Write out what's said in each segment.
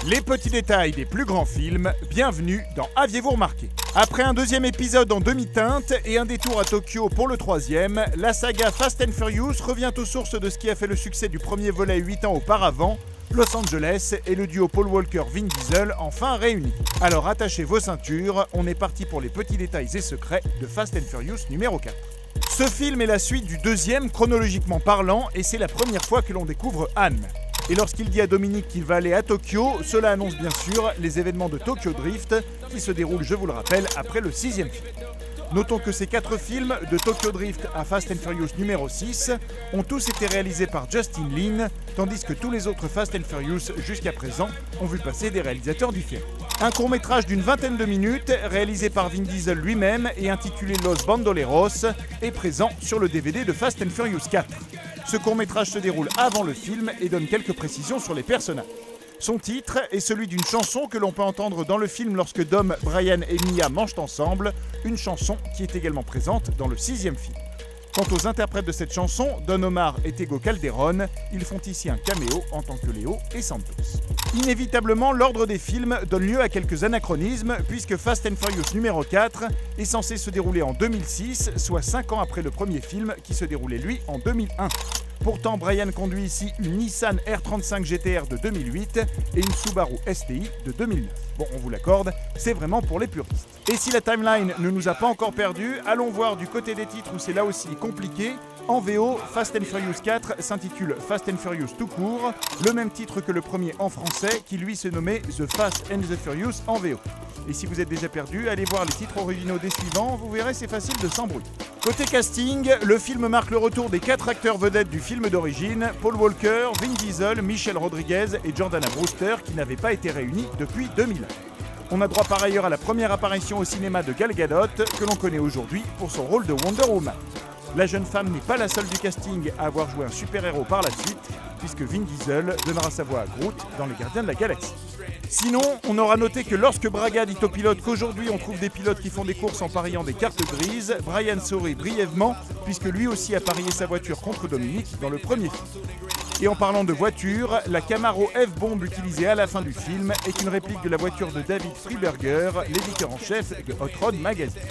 Les petits détails des plus grands films, bienvenue dans Aviez-vous remarqué? Après un deuxième épisode en demi-teinte et un détour à Tokyo pour le troisième, la saga Fast and Furious revient aux sources de ce qui a fait le succès du premier volet 8 ans auparavant, Los Angeles et le duo Paul Walker-Vin Diesel enfin réunis. Alors attachez vos ceintures, on est parti pour les petits détails et secrets de Fast and Furious numéro 4. Ce film est la suite du deuxième chronologiquement parlant et c'est la première fois que l'on découvre Han. Et lorsqu'il dit à Dominique qu'il va aller à Tokyo, cela annonce bien sûr les événements de Tokyo Drift qui se déroulent, je vous le rappelle, après le 6e film. Notons que ces 4 films, de Tokyo Drift à Fast and Furious numéro 6, ont tous été réalisés par Justin Lin, tandis que tous les autres Fast and Furious jusqu'à présent ont vu passer des réalisateurs différents. Un court-métrage d'une vingtaine de minutes, réalisé par Vin Diesel lui-même et intitulé Los Bandoleros, est présent sur le DVD de Fast and Furious 4. Ce court-métrage se déroule avant le film et donne quelques précisions sur les personnages. Son titre est celui d'une chanson que l'on peut entendre dans le film lorsque Dom, Brian et Mia mangent ensemble, une chanson qui est également présente dans le 6e film. Quant aux interprètes de cette chanson, Don Omar et Tego Calderón, ils font ici un caméo en tant que Léo et Santos. Inévitablement, l'ordre des films donne lieu à quelques anachronismes puisque Fast and Furious numéro 4 est censé se dérouler en 2006, soit 5 ans après le premier film qui se déroulait lui en 2001. Pourtant, Brian conduit ici une Nissan R35 GTR de 2008 et une Subaru STI de 2009. Bon, on vous l'accorde, c'est vraiment pour les puristes. Et si la timeline ne nous a pas encore perdus, allons voir du côté des titres où c'est là aussi compliqué. En VO, Fast and Furious 4 s'intitule Fast and Furious tout court, le même titre que le premier en français qui lui se nommait The Fast and the Furious en VO. Et si vous êtes déjà perdu, allez voir les titres originaux des suivants, vous verrez c'est facile de s'embrouiller. Côté casting, le film marque le retour des 4 acteurs vedettes du film d'origine, Paul Walker, Vin Diesel, Michelle Rodriguez et Jordana Brewster qui n'avaient pas été réunis depuis 2001. On a droit par ailleurs à la première apparition au cinéma de Gal Gadot, que l'on connaît aujourd'hui pour son rôle de Wonder Woman. La jeune femme n'est pas la seule du casting à avoir joué un super-héros par la suite, puisque Vin Diesel donnera sa voix à Groot dans Les Gardiens de la Galaxie. Sinon, on aura noté que lorsque Braga dit aux pilotes qu'aujourd'hui on trouve des pilotes qui font des courses en pariant des cartes grises, Brian sourit brièvement, puisque lui aussi a parié sa voiture contre Dominique dans le premier film. Et en parlant de voiture, la Camaro F-Bomb utilisée à la fin du film est une réplique de la voiture de David Freiberger, l'éditeur en chef de Hot Rod Magazine.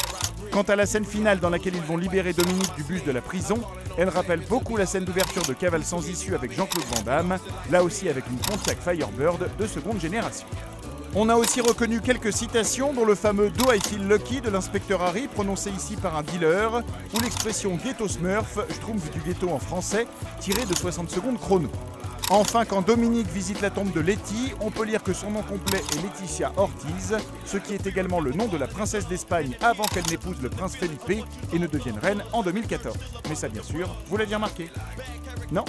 Quant à la scène finale dans laquelle ils vont libérer Dominique du bus de la prison, elle rappelle beaucoup la scène d'ouverture de Cavale sans issue avec Jean-Claude Van Damme, là aussi avec une Pontiac Firebird de seconde génération. On a aussi reconnu quelques citations, dont le fameux « Do I feel lucky » de l'inspecteur Harry, prononcé ici par un dealer, ou l'expression « ghetto smurf », schtroumpf du ghetto en français, tiré de 60 secondes chrono. Enfin, quand Dominique visite la tombe de Letty, on peut lire que son nom complet est Laetitia Ortiz, ce qui est également le nom de la princesse d'Espagne avant qu'elle n'épouse le prince Felipe et ne devienne reine en 2014. Mais ça, bien sûr, vous l'aviez remarqué? Non?